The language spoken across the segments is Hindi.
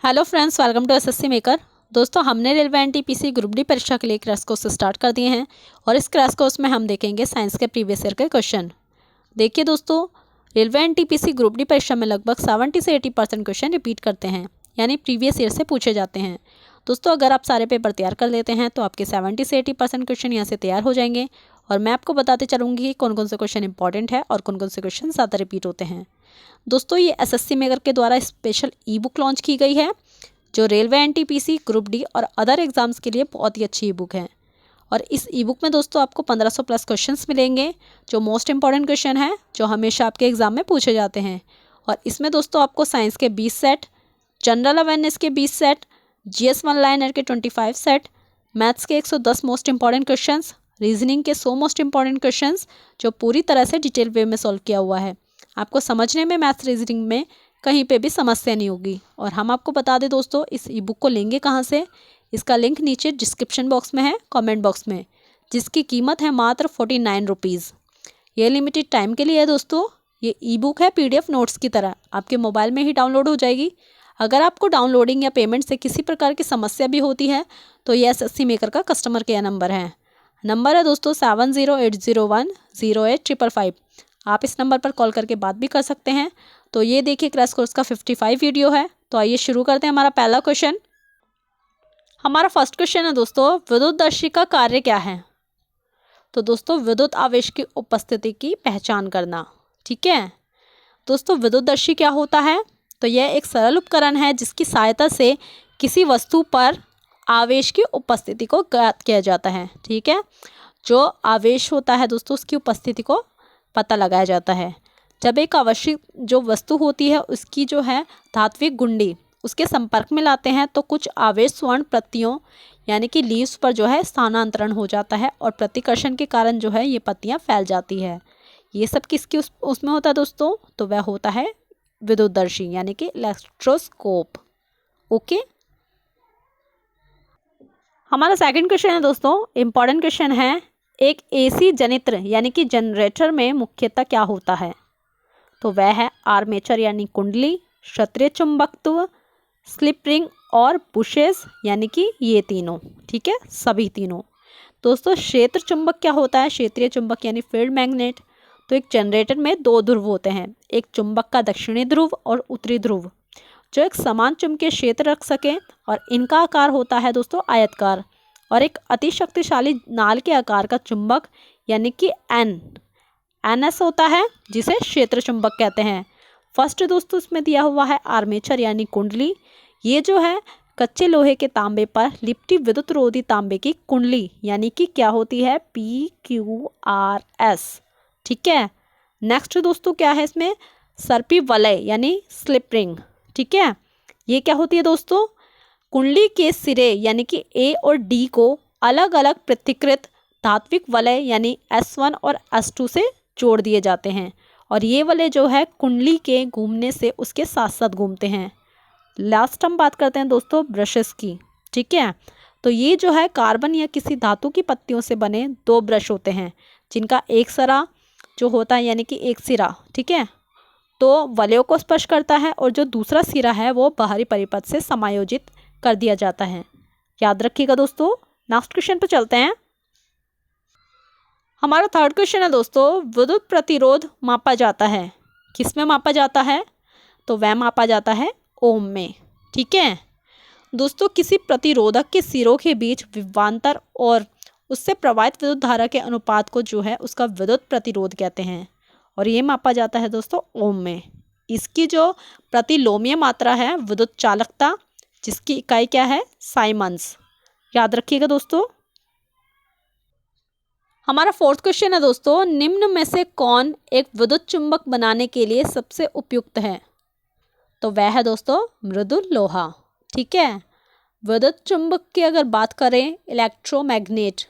Hello friends, welcome to SSC maker. दोस्तों, हमने रेलवे एनटीपीसी ग्रुप डी परीक्षा के लिए क्रैश कोर्स स्टार्ट कर दिए हैं और इस क्रैश कोर्स में हम देखेंगे साइंस के प्रीवियस ईयर के क्वेश्चन। देखिए दोस्तों, रेलवे एनटीपीसी ग्रुप डी परीक्षा में लगभग 70 से 80% क्वेश्चन रिपीट करते हैं, यानी प्रीवियस ईयर से पूछे जाते हैं। दोस्तों, अगर आप सारे पेपर तैयार कर लेते हैं तो आपके 70 से 80% क्वेश्चन यहाँ से तैयार हो जाएंगे और मैं आपको बताते चलूँगी कि कौन कौन से क्वेश्चन इंपॉर्टेंट है और कौन कौन से क्वेश्चन ज़्यादा रिपीट होते हैं। दोस्तों, ये एसएससी मेकर के द्वारा स्पेशल ई बुक लॉन्च की गई है जो रेलवे एनटीपीसी ग्रुप डी और अदर एग्जाम्स के लिए बहुत ही अच्छी ई बुक है। और इस ई बुक में दोस्तों आपको 1500 प्लस क्वेश्चंस मिलेंगे जो मोस्ट इंपॉर्टेंट क्वेश्चन है जो हमेशा आपके एग्जाम में पूछे जाते हैं। और इसमें दोस्तों आपको साइंस के 20 सेट, जनरल अवेयरनेस के 20 सेट, जीएस वन लाइनर के 25 सेट, मैथ्स के 110 मोस्ट इंपॉर्टेंट क्वेश्चंस, रीजनिंग के 100 मोस्ट इंपॉर्टेंट क्वेश्चंस जो पूरी तरह से डिटेल वे में सॉल्व किया हुआ है। आपको समझने में मैथ्स रीजनिंग में कहीं पे भी समस्या नहीं होगी। और हम आपको बता दें दोस्तों, इस ई बुक को लेंगे कहाँ से, इसका लिंक नीचे डिस्क्रिप्शन बॉक्स में है, कमेंट बॉक्स में, जिसकी कीमत है मात्र 49 रुपीज़। ये लिमिटेड टाइम के लिए है दोस्तों। ये ई बुक है पीडीएफ नोट्स की तरह, आपके मोबाइल में ही डाउनलोड हो जाएगी। अगर आपको डाउनलोडिंग या पेमेंट से किसी प्रकार की समस्या भी होती है तो ये एसएससी मेकर का कस्टमर केयर नंबर है दोस्तों 7080108555। आप इस नंबर पर कॉल करके बात भी कर सकते हैं। तो ये देखिए क्रैश कोर्स का 55 वीडियो है। तो आइए शुरू करते हैं हमारा पहला क्वेश्चन। हमारा फर्स्ट क्वेश्चन है दोस्तों, विद्युतदर्शी का कार्य क्या है? तो दोस्तों, विद्युत आवेश की उपस्थिति की पहचान करना। ठीक है दोस्तों, विद्युतदर्शी क्या होता है? तो यह एक सरल उपकरण है जिसकी सहायता से किसी वस्तु पर आवेश की उपस्थिति को ज्ञात किया जाता है। ठीक है, जो आवेश होता है दोस्तों उसकी उपस्थिति को पता लगाया जाता है। जब एक आवश्यक जो वस्तु होती है उसकी जो है धात्विक गुंडी उसके संपर्क में लाते हैं तो कुछ आवेश स्वर्ण पत्तियों यानी कि लीव्स पर जो है स्थानांतरण हो जाता है और प्रतिकर्षण के कारण जो है ये पत्तियां फैल जाती है। ये सब किसकी उसमें होता है दोस्तों? तो वह होता है विद्युतदर्शी यानी कि इलेक्ट्रोस्कोप। ओके, हमारा सेकंड क्वेश्चन है दोस्तों, इंपॉर्टेंट क्वेश्चन है। एक एसी जनित्र यानी कि जनरेटर में मुख्यतः क्या होता है? तो वह है आर्मेचर यानी कुंडली, क्षत्रीय चुंबकत्व, स्लिप रिंग और बुशेस यानी कि ये तीनों। ठीक है, सभी तीनों। दोस्तों, क्षेत्र चुंबक क्या होता है? क्षेत्रीय चुंबक यानी फील्ड मैग्नेट। तो एक जनरेटर में 2 ध्रुव होते हैं, एक चुंबक का दक्षिणी ध्रुव और उत्तरी ध्रुव, जो एक समान चुंबकीय क्षेत्र रख सकें। और इनका आकार होता है दोस्तों आयतकार। और एक अति शक्तिशाली नाल के आकार का चुंबक यानी कि एनएस होता है जिसे क्षेत्र चुंबक कहते हैं। फर्स्ट दोस्तों इसमें दिया हुआ है आर्मेचर यानी कुंडली। ये जो है कच्चे लोहे के तांबे पर लिपटी विद्युत रोधी तांबे की कुंडली यानी कि क्या होती है? PQRS। ठीक है, नेक्स्ट दोस्तों क्या है इसमें? सर्पी वलय यानी स्लिप रिंग। ठीक है, ये क्या होती है दोस्तों? कुंडली के सिरे यानी कि A और D को अलग अलग पृथक्कृत धात्विक वलय यानी S1 और S2 से जोड़ दिए जाते हैं और ये वलय जो है कुंडली के घूमने से उसके साथ साथ घूमते हैं। लास्ट हम बात करते हैं दोस्तों ब्रशेस की। ठीक है, तो ये जो है कार्बन या किसी धातु की पत्तियों से बने 2 ब्रश होते हैं जिनका एक सिरा जो होता है यानी कि एक सिरा, ठीक है, तो वलयों को स्पर्श करता है और जो दूसरा सिरा है वो बाहरी परिपथ से समायोजित कर दिया जाता है। याद रखिएगा दोस्तों। नेक्स्ट क्वेश्चन पर चलते हैं। हमारा थर्ड क्वेश्चन है दोस्तों, विद्युत प्रतिरोध मापा जाता है किस में मापा जाता है? तो वह मापा जाता है ओम में। ठीक है दोस्तों, किसी प्रतिरोधक के सिरों के बीच विभवांतर और उससे प्रवाहित विद्युत धारा के अनुपात को जो है उसका विद्युत प्रतिरोध कहते हैं और ये मापा जाता है दोस्तों ओम में। इसकी जो प्रतिलोमीय मात्रा है विद्युत चालकता जिसकी इकाई क्या है? साइमन्स। याद रखिएगा दोस्तों। हमारा फोर्थ क्वेश्चन है दोस्तों, निम्न में से कौन एक विद्युत चुंबक बनाने के लिए सबसे उपयुक्त है? तो वह है दोस्तों मृदु लोहा। ठीक है, विद्युत चुंबक की अगर बात करें इलेक्ट्रोमैग्नेट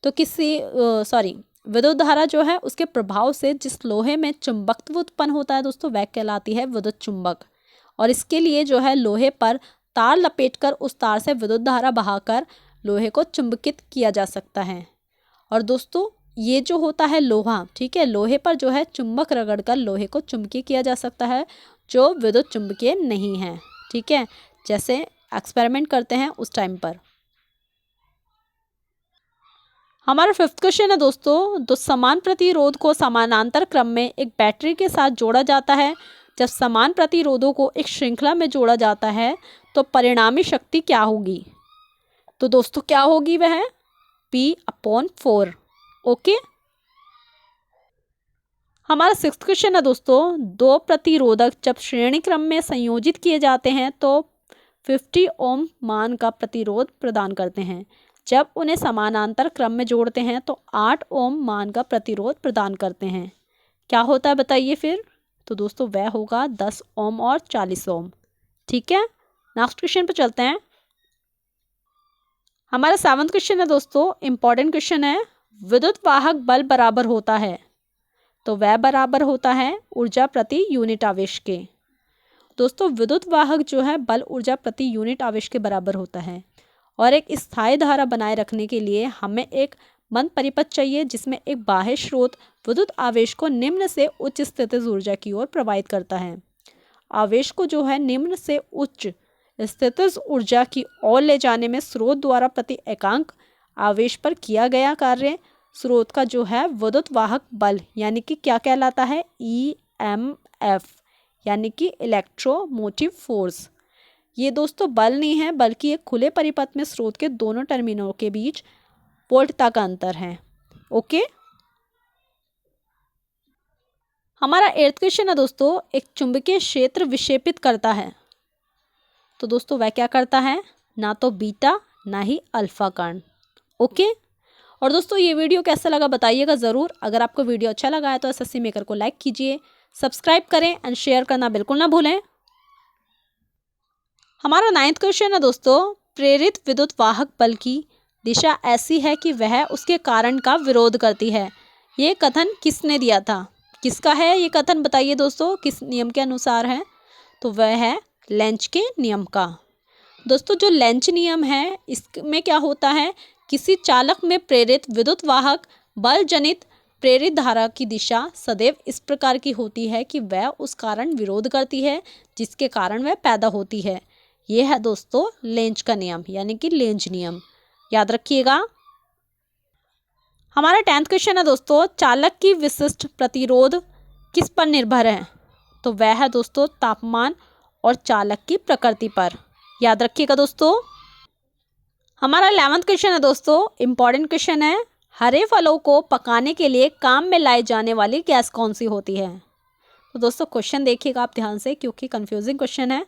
तो विद्युत धारा जो है उसके प्रभाव से जिस लोहे में चुंबकत्व उत्पन्न होता है दोस्तों वह कहलाती है विद्युत चुंबक। और इसके लिए जो है लोहे पर तार लपेटकर उस तार से विद्युत धारा बहाकर लोहे को चुंबकित किया जा सकता है। और दोस्तों ये जो होता है लोहा, ठीक है, लोहे पर जो है चुंबक रगड़कर लोहे को चुंबकीय किया जा सकता है जो विद्युत चुंबकीय नहीं है। ठीक है, जैसे एक्सपेरिमेंट करते हैं उस टाइम पर। हमारा 5th क्वेश्चन है दोस्तों, दो समान प्रतिरोध को समानांतर क्रम में एक बैटरी के साथ जोड़ा जाता है। जब समान प्रतिरोधों को एक श्रृंखला में जोड़ा जाता है तो परिणामी शक्ति क्या होगी? तो दोस्तों क्या होगी वह? P/4। ओके। हमारा 6th क्वेश्चन है दोस्तों, दो प्रतिरोधक जब श्रेणी क्रम में संयोजित किए जाते हैं तो 50 ओम मान का प्रतिरोध प्रदान करते हैं। जब उन्हें समानांतर क्रम में जोड़ते हैं तो 8 ओम मान का प्रतिरोध प्रदान करते हैं। क्या होता है बताइए फिर? तो दोस्तों वह होगा 10 ओम और 40 ओम। ठीक है, नेक्स्ट क्वेश्चन पर चलते हैं। हमारा 7th क्वेश्चन है दोस्तों, इंपॉर्टेंट क्वेश्चन है। विद्युत वाहक बल बराबर होता है, तो वह बराबर होता है ऊर्जा प्रति यूनिट आवेश के। दोस्तों विद्युत वाहक जो है बल ऊर्जा प्रति यूनिट आवेश के बराबर होता है। और एक स्थायी धारा बनाए रखने के लिए हमें एक बंद परिपथ चाहिए जिसमें एक बाह्य स्रोत विद्युत आवेश को निम्न से उच्च स्थितिज ऊर्जा की ओर प्रवाहित करता है। आवेश को जो है निम्न से उच्च स्थितिज ऊर्जा की ओर ले जाने में स्रोत द्वारा प्रति एकांक आवेश पर किया गया कार्य स्रोत का जो है विद्युत वाहक बल यानी कि क्या कहलाता है? EMF यानी कि इलेक्ट्रोमोटिव फोर्स। ये दोस्तों बल नहीं है बल्कि एक खुले परिपथ में स्रोत के दोनों टर्मिनलों के बीच वोल्टता का अंतर है। ओके। हमारा 8th क्वेश्चन है दोस्तों, एक चुंबकीय क्षेत्र विक्षेपित करता है, तो दोस्तों वह क्या करता है? ना तो बीटा ना ही अल्फा कण। ओके। और दोस्तों ये वीडियो कैसा लगा बताइएगा ज़रूर। अगर आपको वीडियो अच्छा लगा है तो SSC मेकर को लाइक कीजिए, सब्सक्राइब करें एंड शेयर करना बिल्कुल ना भूलें। हमारा 9th क्वेश्चन है दोस्तों, प्रेरित विद्युत वाहक बल की दिशा ऐसी है कि वह उसके कारण का विरोध करती है। ये कथन किसने दिया था? किसका है ये कथन बताइए दोस्तों, किस नियम के अनुसार है? तो वह है लेंज के नियम का। दोस्तों जो लेंज नियम है इसमें क्या होता है? किसी चालक में प्रेरित विद्युत वाहक बल जनित प्रेरित धारा की दिशा सदैव इस प्रकार की होती है कि वह उस कारण विरोध करती है जिसके कारण वह पैदा होती है। यह है दोस्तों लेंज का नियम यानी कि लेंज नियम, याद रखिएगा। हमारा 10th क्वेश्चन है दोस्तों, चालक की विशिष्ट प्रतिरोध किस पर निर्भर है? तो वह है दोस्तों तापमान और चालक की प्रकृति पर, याद रखिएगा दोस्तों। हमारा 11th क्वेश्चन है दोस्तों, इंपॉर्टेंट क्वेश्चन है। हरे फलों को पकाने के लिए काम में लाई जाने वाली गैस कौन सी होती है? तो दोस्तों क्वेश्चन देखिएगा आप ध्यान से क्योंकि कंफ्यूजिंग क्वेश्चन है।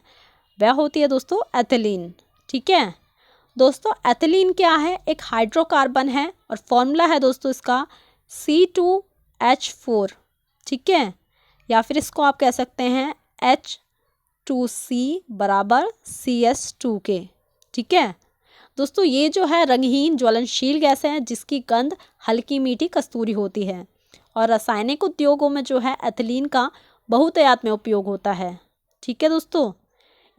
वह होती है दोस्तों एथिलीन। ठीक है दोस्तों, एथिलीन क्या है? एक हाइड्रोकार्बन है और फॉर्मूला है दोस्तों इसका C2H4। ठीक है, या फिर इसको आप कह सकते हैं H2C बराबर CS2 के। ठीक है दोस्तों, ये जो है रंगहीन ज्वलनशील गैस है जिसकी गंध हल्की मीठी कस्तूरी होती है और रासायनिक उद्योगों में जो है एथिलीन का बहुतायत में उपयोग होता है। ठीक है दोस्तों,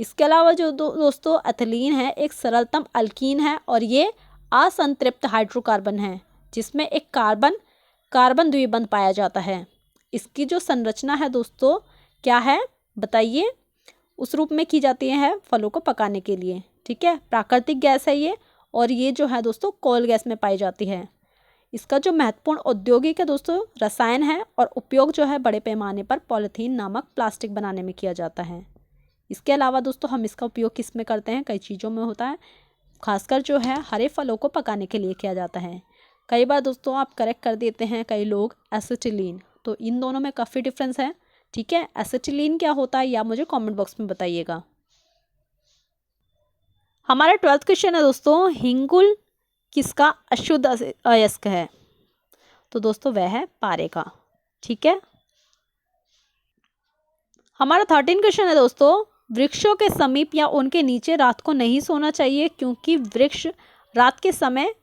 इसके अलावा जो दोस्तों एथिलीन है एक सरलतम अल्कीन है और ये असंतृप्त हाइड्रोकार्बन है जिसमें एक कार्बन द्विबंध पाया जाता है। इसकी जो संरचना है दोस्तों क्या है बताइए? उस रूप में की जाती है फलों को पकाने के लिए। ठीक है, प्राकृतिक गैस है ये और ये जो है दोस्तों कोल गैस में पाई जाती है। इसका जो महत्वपूर्ण औद्योगिक है दोस्तों रसायन है और उपयोग जो है बड़े पैमाने पर पॉलीथीन नामक प्लास्टिक बनाने में किया जाता है। इसके अलावा दोस्तों हम इसका उपयोग किस में करते हैं? कई चीज़ों में होता है, खासकर जो है हरे फलों को पकाने के लिए किया जाता है। कई बार दोस्तों आप करेक्ट कर देते हैं कई लोग एसिटिलीन, तो इन दोनों में काफ़ी डिफरेंस है। ठीक है, एसिटिलीन क्या होता है या मुझे कमेंट बॉक्स में बताइएगा। हमारा 12th क्वेश्चन है दोस्तों, हिंगुल किसका अशुद्ध अयस्क है? तो दोस्तों वह है पारे का। ठीक है, हमारा 13 क्वेश्चन है दोस्तों, वृक्षों के समीप या उनके नीचे रात को नहीं सोना चाहिए क्योंकि वृक्ष रात के समय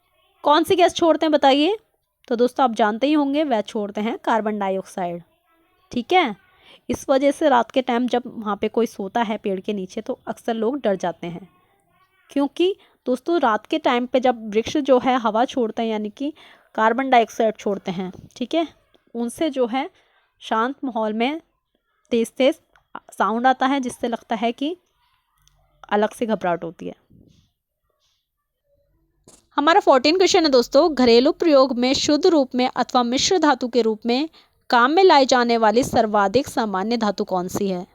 कौन सी गैस छोड़ते हैं बताइए? तो दोस्तों आप जानते ही होंगे वह छोड़ते हैं कार्बन डाइऑक्साइड। ठीक है, इस वजह से रात के टाइम जब वहाँ पे कोई सोता है पेड़ के नीचे तो अक्सर लोग डर जाते हैं क्योंकि दोस्तों रात के टाइम पे जब वृक्ष जो है हवा छोड़ते हैं यानी कि कार्बन डाइऑक्साइड छोड़ते हैं। ठीक है, उनसे जो है शांत माहौल में तेज़ तेज़ साउंड आता है जिससे लगता है कि अलग से घबराहट होती है। हमारा 14 क्वेश्चन है दोस्तों, घरेलू प्रयोग में शुद्ध रूप में अथवा मिश्र धातु के रूप में काम में लाई जाने वाली सर्वाधिक सामान्य धातु कौन सी है?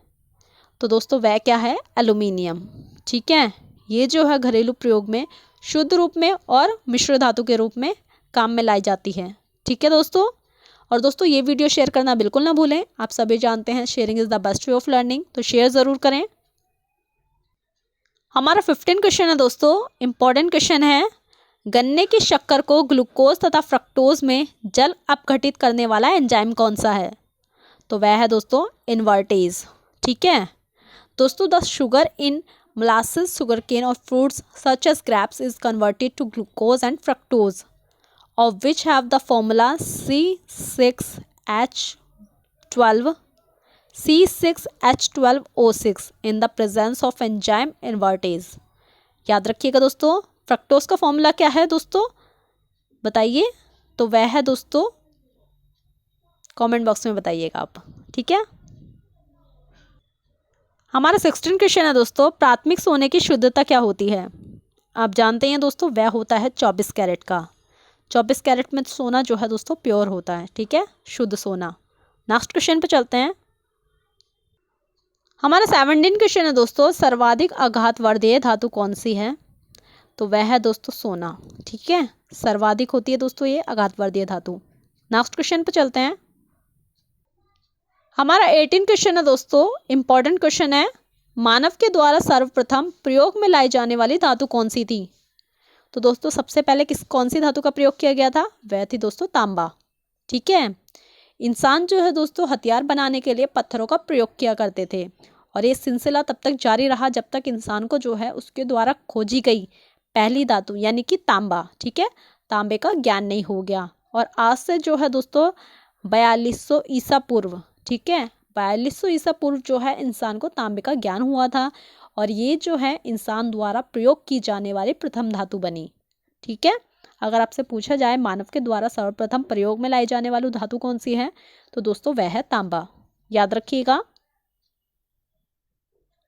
तो दोस्तों वह क्या है? एल्यूमिनियम। ठीक है, ये जो है घरेलू प्रयोग में शुद्ध रूप में और मिश्र धातु के रूप में काम में लाई जाती है। ठीक है दोस्तों, और दोस्तों ये वीडियो शेयर करना बिल्कुल ना भूलें। आप सभी जानते हैं sharing is the best way of learning, तो शेयर ज़रूर करें। हमारा 15 क्वेश्चन है दोस्तों, इम्पॉर्टेंट क्वेश्चन है। गन्ने की शक्कर को ग्लूकोज तथा फ्रक्टोज में जल अपघटित करने वाला एंजाइम कौन सा है? तो वह है दोस्तों इन्वर्टेज। ठीक है दोस्तों, the sugar in molasses, sugarcane or fruits such as grapes is converted to glucose and fructose, of which have the formula C6H12O6 in the presence of enzyme invertase। याद रखिएगा दोस्तों, फ्रक्टोज का फॉर्मूला क्या है दोस्तों, बताइए। तो वह है दोस्तों, कमेंट बॉक्स में बताइएगा आप। ठीक है, हमारा 16 क्वेश्चन है दोस्तों, प्राथमिक सोने की शुद्धता क्या होती है? आप जानते हैं दोस्तों, वह होता है 24 कैरेट का। 24 कैरेट में सोना जो है दोस्तों प्योर होता है। ठीक है, शुद्ध सोना। नेक्स्ट क्वेश्चन पे चलते हैं। हमारा 17 क्वेश्चन है दोस्तों, सर्वाधिक आघातवर्धीय धातु कौन सी है? तो वह है दोस्तों सोना। ठीक है, सर्वाधिक होती है दोस्तों ये आघातवर्धीय धातु। नेक्स्ट क्वेश्चन पे चलते हैं। हमारा 18 क्वेश्चन है दोस्तों, इंपॉर्टेंट क्वेश्चन है। मानव के द्वारा सर्वप्रथम प्रयोग में लाई जाने वाली धातु कौन सी थी? तो दोस्तों सबसे पहले कौन सी धातु का प्रयोग किया गया था? वह थी दोस्तों तांबा। ठीक है, इंसान जो है दोस्तों हथियार बनाने के लिए पत्थरों का प्रयोग किया करते थे, और ये सिलसिला तब तक जारी रहा जब तक इंसान को जो है उसके द्वारा खोजी गई पहली धातु यानी कि तांबा, ठीक है, तांबे का ज्ञान नहीं हो गया। और आज से जो है दोस्तों 4200 ईसा पूर्व, ठीक है, 4200 ईसा पूर्व जो है इंसान को तांबे का ज्ञान हुआ था, और ये जो है इंसान द्वारा प्रयोग की जाने वाली प्रथम धातु बनी। ठीक है, अगर आपसे पूछा जाए मानव के द्वारा सर्वप्रथम प्रयोग में लाई जाने वाली धातु कौन सी है, तो दोस्तों वह है तांबा। याद रखिएगा।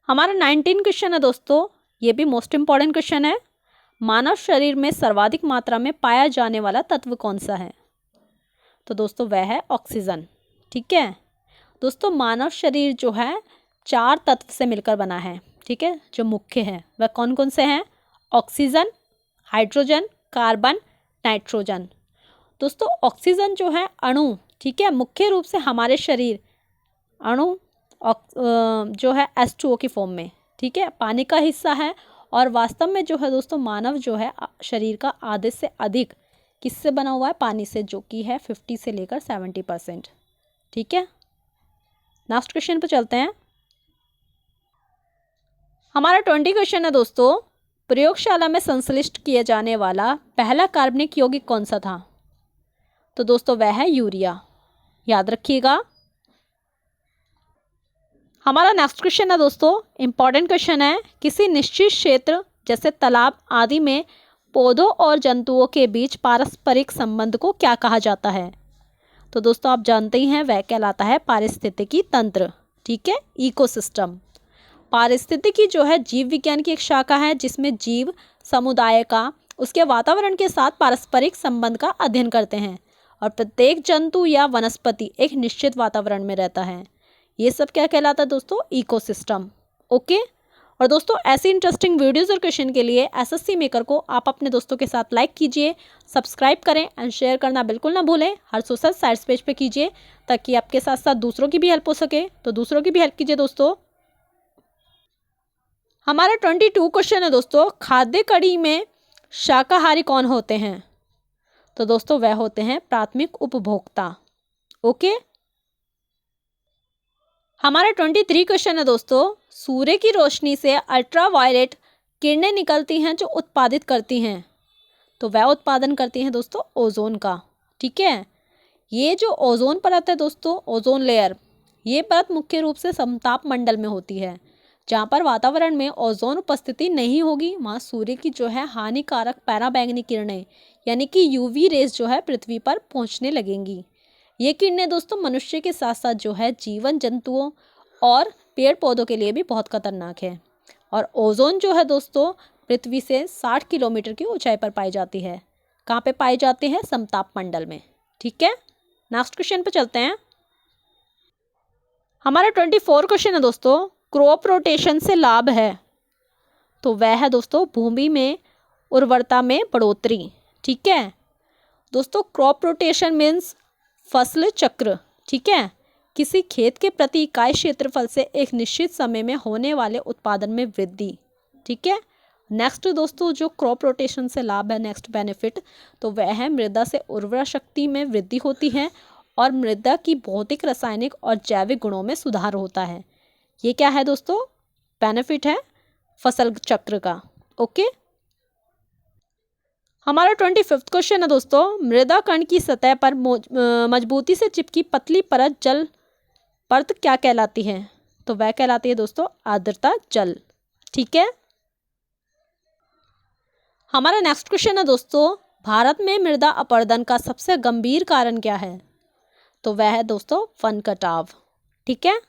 हमारा 19 क्वेश्चन है दोस्तों, ये भी मोस्ट इंपॉर्टेंट क्वेश्चन है। मानव शरीर में सर्वाधिक मात्रा में पाया जाने वाला तत्व कौन सा है? तो दोस्तों वह है ऑक्सीजन। ठीक है दोस्तों, मानव शरीर जो है 4 तत्व से मिलकर बना है। ठीक है, जो मुख्य है वह कौन कौन से हैं? Oxygen, hydrogen, carbon, nitrogen. दोस्तों ऑक्सीजन जो है अणु, ठीक है, मुख्य रूप से हमारे शरीर अणु जो है H2O की फॉर्म में, ठीक है, पानी का हिस्सा है। और वास्तव में जो है दोस्तों मानव जो है शरीर का आधे से अधिक किससे बना हुआ है? पानी से, जो कि है 50 से लेकर 70%। ठीक है, नेक्स्ट क्वेश्चन पर चलते हैं। हमारा 20 क्वेश्चन है दोस्तों, प्रयोगशाला में संश्लिष्ट किया जाने वाला पहला कार्बनिक यौगिक कौन सा था? तो दोस्तों वह है यूरिया। याद रखिएगा। हमारा नेक्स्ट क्वेश्चन है दोस्तों, इंपॉर्टेंट क्वेश्चन है। किसी निश्चित क्षेत्र जैसे तालाब आदि में पौधों और जंतुओं के बीच पारस्परिक संबंध को क्या कहा जाता है? तो दोस्तों आप जानते ही हैं, वह कहलाता है पारिस्थितिकी तंत्र। ठीक है, इकोसिस्टम। पारिस्थितिकी जो है जीव विज्ञान की एक शाखा है, जिसमें जीव समुदाय का उसके वातावरण के साथ पारस्परिक संबंध का अध्ययन करते हैं, और प्रत्येक जंतु या वनस्पति एक निश्चित वातावरण में रहता है। ये सब क्या कहलाता है दोस्तों? इकोसिस्टम। ओके, और दोस्तों ऐसी इंटरेस्टिंग वीडियोस और क्वेश्चन के लिए एसएससी मेकर को आप अपने दोस्तों के साथ लाइक कीजिए, सब्सक्राइब करें एंड शेयर करना बिल्कुल ना भूलें। हर सोशल साइट्स पेज पे कीजिए, ताकि आपके साथ साथ दूसरों की भी हेल्प हो सके। तो दूसरों की भी हेल्प कीजिए दोस्तों। हमारा 22 क्वेश्चन है दोस्तों, खाद्य कड़ी में शाकाहारी कौन होते हैं? तो दोस्तों वह होते हैं प्राथमिक उपभोक्ता। ओके, हमारा 23 क्वेश्चन है दोस्तों, सूर्य की रोशनी से अल्ट्रावायलेट किरणें निकलती हैं जो उत्पादित करती हैं, तो वह उत्पादन करती हैं दोस्तों ओजोन का। ठीक है, ये जो ओजोन परत है दोस्तों, ओजोन लेयर, ये परत मुख्य रूप से समताप मंडल में होती है। जहाँ पर वातावरण में ओजोन उपस्थिति नहीं होगी, वहाँ सूर्य की जो है हानिकारक पराबैंगनी किरणें यानी कि यूवी रेज जो है पृथ्वी पर पहुँचने लगेंगी। ये किरणें दोस्तों मनुष्य के साथ साथ जो है जीवन जंतुओं और पेड़ पौधों के लिए भी बहुत खतरनाक है। और ओजोन जो है दोस्तों पृथ्वी से 60 किलोमीटर की ऊंचाई पर पाई जाती है। कहाँ पे पाई जाती है? समताप मंडल में। ठीक है, नेक्स्ट क्वेश्चन पे चलते हैं। हमारा 24 क्वेश्चन है दोस्तों, क्रॉप रोटेशन से लाभ है, तो वह है दोस्तों भूमि में उर्वरता में बढ़ोतरी। ठीक है दोस्तों, क्रॉप रोटेशन मीन्स फसल चक्र। ठीक है, किसी खेत के प्रति इकाई क्षेत्रफल से एक निश्चित समय में होने वाले उत्पादन में वृद्धि। ठीक है, नेक्स्ट दोस्तों जो क्रॉप रोटेशन से लाभ है, नेक्स्ट बेनिफिट, तो वह है मृदा से उर्वरा शक्ति में वृद्धि होती है और मृदा की भौतिक, रासायनिक और जैविक गुणों में सुधार होता है। ये क्या है दोस्तों? बेनिफिट है फसल चक्र का। ओके, हमारा 25 क्वेश्चन है दोस्तों, मृदा कण की सतह पर मजबूती से चिपकी पतली परत जल परत क्या कहलाती है? तो वह कहलाती है दोस्तों आर्द्रता जल। ठीक है, हमारा नेक्स्ट क्वेश्चन है दोस्तों, भारत में मृदा अपरदन का सबसे गंभीर कारण क्या है? तो वह है दोस्तों वन कटाव। ठीक है,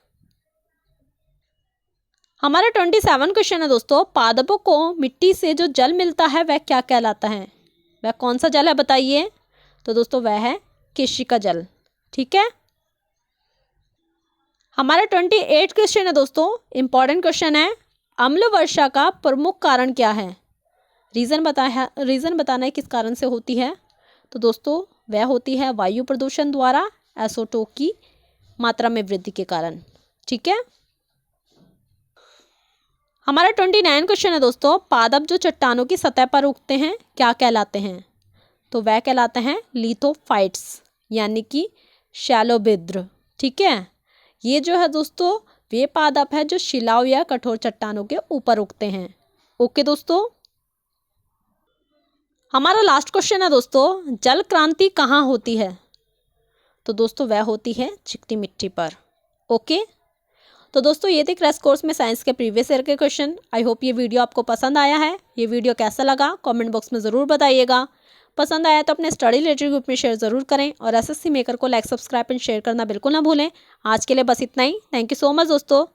हमारा 27 क्वेश्चन है दोस्तों, पादपों को मिट्टी से जो जल मिलता है वह क्या कहलाता है? वह कौन सा जल है बताइए? तो दोस्तों वह है केशिका जल। ठीक है, हमारा 28 क्वेश्चन है दोस्तों, इंपॉर्टेंट क्वेश्चन है, अम्ल वर्षा का प्रमुख कारण क्या है? रीज़न बताना है किस कारण से होती है। तो दोस्तों वह होती है वायु प्रदूषण द्वारा SO2 की मात्रा में वृद्धि के कारण। ठीक है, हमारा 29 क्वेश्चन है दोस्तों, पादप जो चट्टानों की सतह पर उगते हैं क्या कहलाते हैं? तो वह कहलाते हैं लिथोफाइट्स, यानी कि शैलो बिद्र। ठीक है, ये जो है दोस्तों वे पादप है जो शिलाओं या कठोर चट्टानों के ऊपर उगते हैं। ओके दोस्तों, हमारा लास्ट क्वेश्चन है दोस्तों, जल क्रांति कहाँ होती है? तो दोस्तों वह होती है चिकनी मिट्टी पर। ओके, तो दोस्तों ये थे क्रैश कोर्स में साइंस के प्रीवियस ईयर के क्वेश्चन। आई होप ये वीडियो आपको पसंद आया है। ये वीडियो कैसा लगा कमेंट बॉक्स में ज़रूर बताइएगा। पसंद आया तो अपने स्टडी रिलेटेड ग्रुप में शेयर ज़रूर करें और SSC मेकर को लाइक, सब्सक्राइब एंड शेयर करना बिल्कुल ना भूलें। आज के लिए बस इतना ही। थैंक यू सो मच दोस्तों।